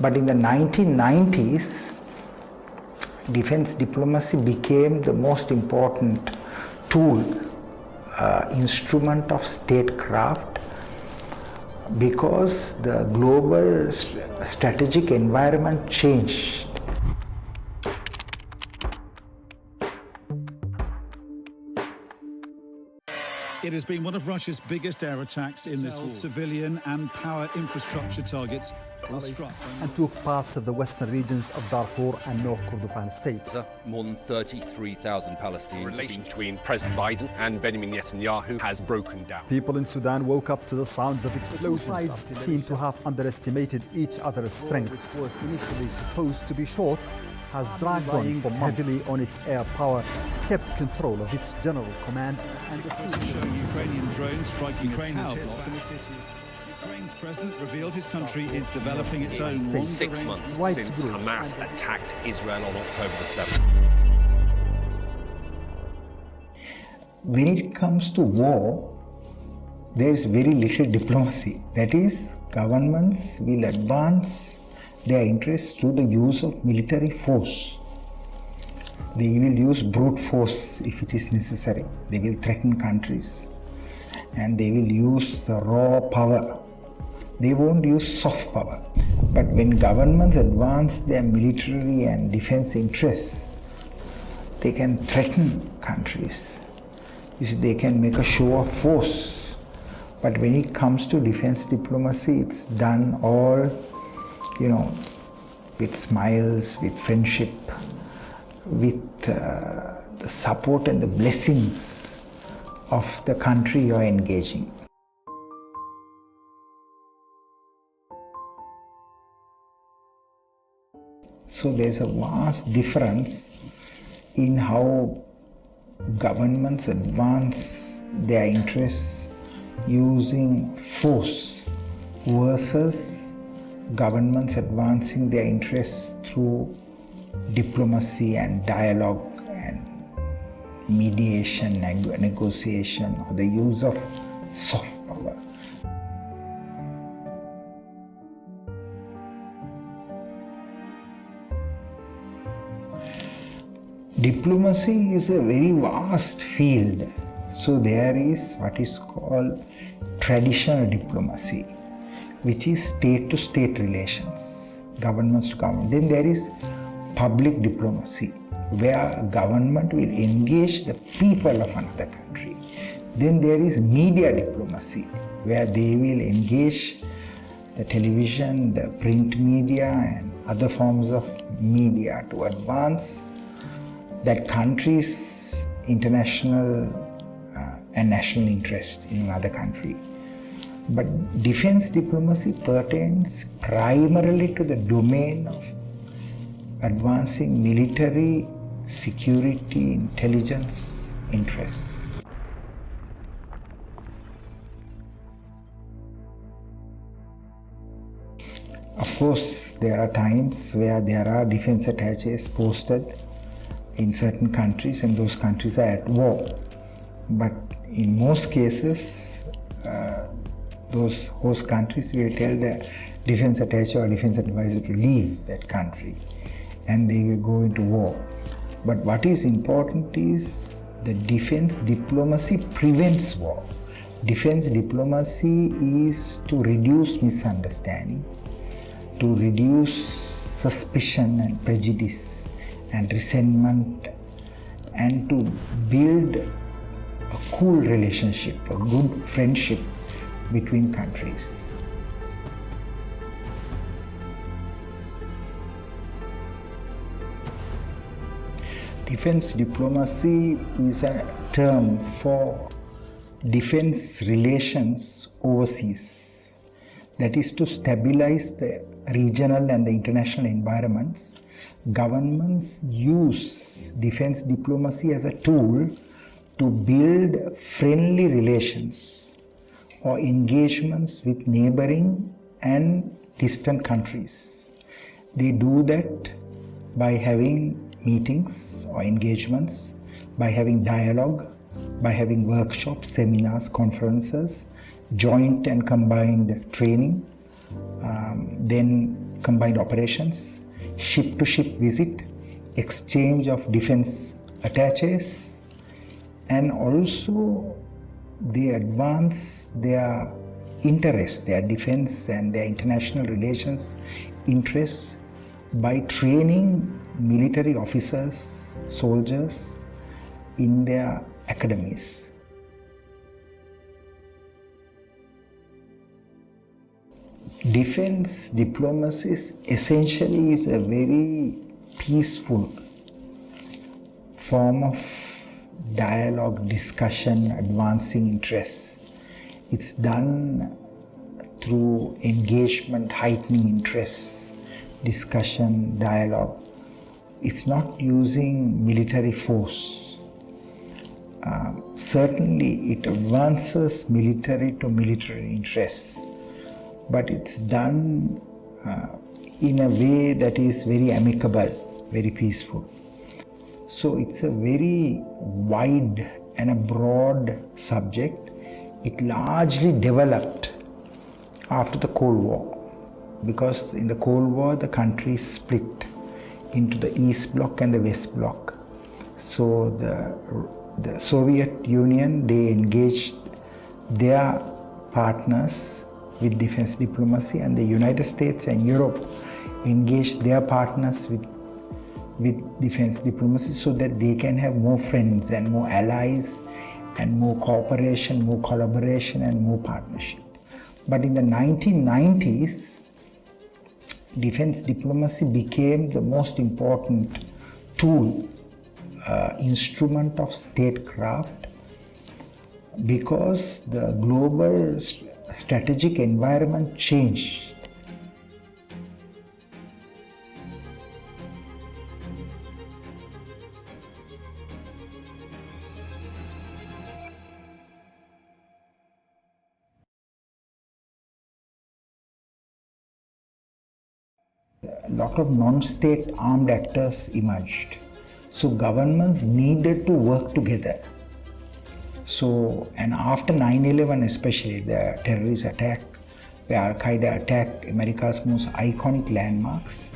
But in the 1990s, defense diplomacy became the most important tool, instrument of statecraft, because the global strategic environment changed. It has been one of Russia's biggest air attacks in this war. Civilian and power infrastructure targets were struck and took parts of the western regions of Darfur and North Kordofan states. More than 33,000 Palestinians. The relation between President Biden and Benjamin Netanyahu has broken down. People in Sudan woke up to the sounds of explosions. Both sides seem to have underestimated each other's strength. Which was initially supposed to be short, has dragged on for months. Heavily on its air power, kept control of its general command and showing Ukrainian drones striking a tower block in the city. Ukraine's president revealed his country is developing its own 6 months since Hamas attacked Israel on October the 7th. When it comes to war, there is very little diplomacy. That is, governments will advance their interests through the use of military force. They will use brute force if it is necessary. They will threaten countries and they will use the raw power. They won't use soft power. But when governments advance their military and defense interests, they can threaten countries. You see, they can make a show of force. But when it comes to defense diplomacy, it's done all, with smiles, with friendship, with the support and the blessings of the country you are engaging. So there's a vast difference in how governments advance their interests using force versus governments advancing their interests through diplomacy and dialogue and mediation and negotiation, or the use of soft power. Diplomacy is a very vast field. So there is what is called traditional diplomacy, which is state-to-state relations, governments to government. Then there is public diplomacy, where government will engage the people of another country. Then there is media diplomacy, where they will engage the television, the print media and other forms of media to advance that country's international and national interest in another country. But defense diplomacy pertains primarily to the domain of advancing military, security, intelligence interests. Of course, there are times where there are defense attaches posted in certain countries and those countries are at war. But in most cases, those host countries will tell the defense attaché or defense advisor to leave that country and they will go into war. But what is important is the defense diplomacy prevents war. Defense diplomacy is to reduce misunderstanding, to reduce suspicion and prejudice and resentment, and to build a cool relationship, a good friendship between countries. Defense diplomacy is a term for defense relations overseas. That is to stabilize the regional and the international environments. Governments use defense diplomacy as a tool to build friendly relations or engagements with neighboring and distant countries. They do that by having meetings or engagements, by having dialogue, by having workshops, seminars, conferences, joint and combined training, then combined operations, ship-to-ship visit, exchange of defense attaches, and also they advance their interests, their defense and their international relations interests by training military officers, soldiers in their academies. Defense diplomacy essentially is a very peaceful form of dialogue, discussion, advancing interests. It's done through engagement, heightening interests, discussion, dialogue. It's not using military force. Certainly it advances military to military interests, but it's done in a way that is very amicable, very peaceful. So it's a very wide and a broad subject. It largely developed after the Cold War, because in the Cold War the countries split into the East Bloc and the West Bloc. So the Soviet Union, they engaged their partners with defense diplomacy, and the United States and Europe engaged their partners with defense diplomacy so that they can have more friends and more allies and more cooperation, more collaboration and more partnership. But in the 1990s, defense diplomacy became the most important tool, instrument of statecraft, because the global strategic environment changed. A lot of non-state armed actors emerged. So governments needed to work together. So, and after 9/11 especially, the terrorist attack, where Al-Qaeda attacked America's most iconic landmarks,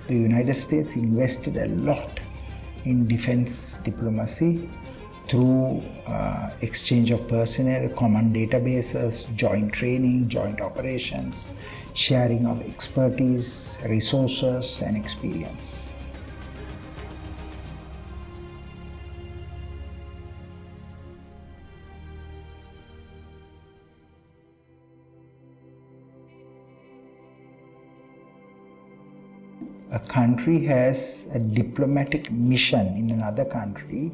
the United States invested a lot in defense diplomacy through exchange of personnel, common databases, joint training, joint operations, sharing of expertise, resources and experience. A country has a diplomatic mission in another country.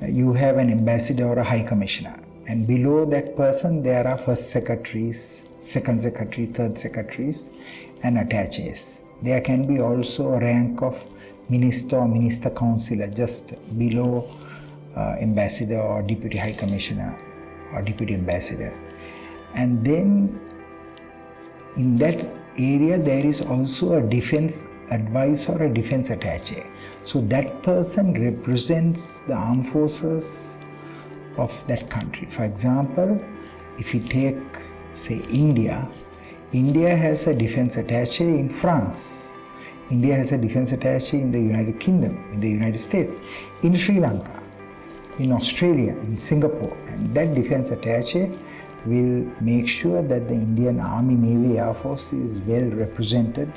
You have an ambassador or a high commissioner, and below that person there are first secretaries, second secretary, third secretaries and attaches. There can be also a rank of minister or minister councillor just below ambassador or deputy high commissioner or deputy ambassador. And then in that area there is also a defense advisor or a defense attaché. So that person represents the armed forces of that country. For example, if you take, say, India has a defense attaché in France. India has a defense attaché in the United Kingdom, in the United States, in Sri Lanka, in Australia, in Singapore. And that defense attaché will make sure that the Indian Army, Navy, Air Force is well represented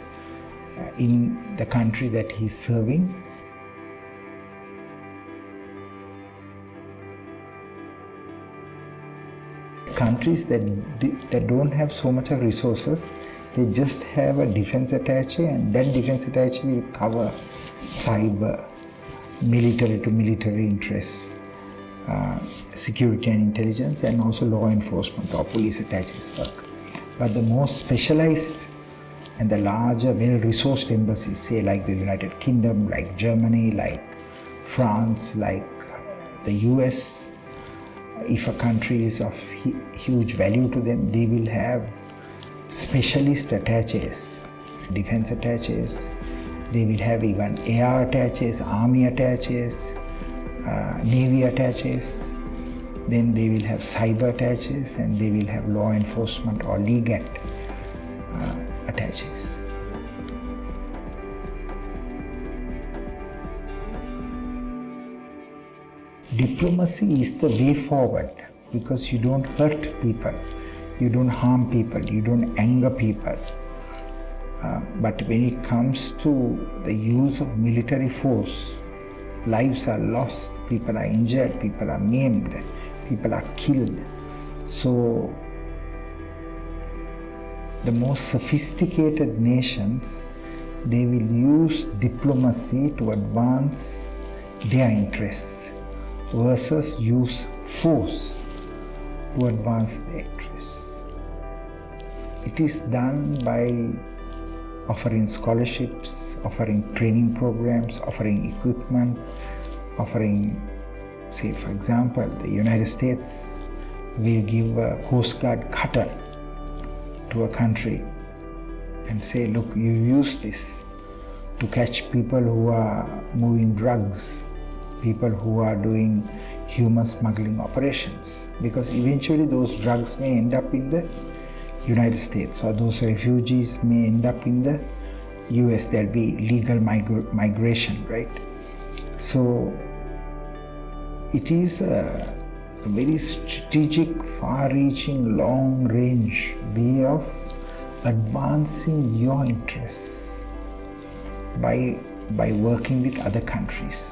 in the country that he is serving. Countries that don't have so much of resources, they just have a defense attaché, and that defense attaché will cover cyber, military to military interests, security and intelligence, and also law enforcement or police attaches work. But the most specialized and the larger, well-resourced embassies, say like the United Kingdom, like Germany, like France, like the US, if a country is of huge value to them, they will have specialist attaches, defense attaches. They will have even air attaches, army attaches, navy attaches. Then they will have cyber attaches, and they will have law enforcement or legal attaches. diplomacy is the way forward because you don't hurt people, you don't harm people, you don't anger people. But when it comes to the use of military force, lives are lost, people are injured, people are maimed, people are killed. So the most sophisticated nations, they will use diplomacy to advance their interests versus use force to advance their interests. It is done by offering scholarships, offering training programs, offering equipment, offering, say for example, the United States will give a Coast Guard cutter to a country and say, look, you use this to catch people who are moving drugs, people who are doing human smuggling operations, because eventually those drugs may end up in the United States, or those refugees may end up in the US. There'll be legal migration, right? So it is a very strategic, far-reaching, long-range way of advancing your interests by working with other countries.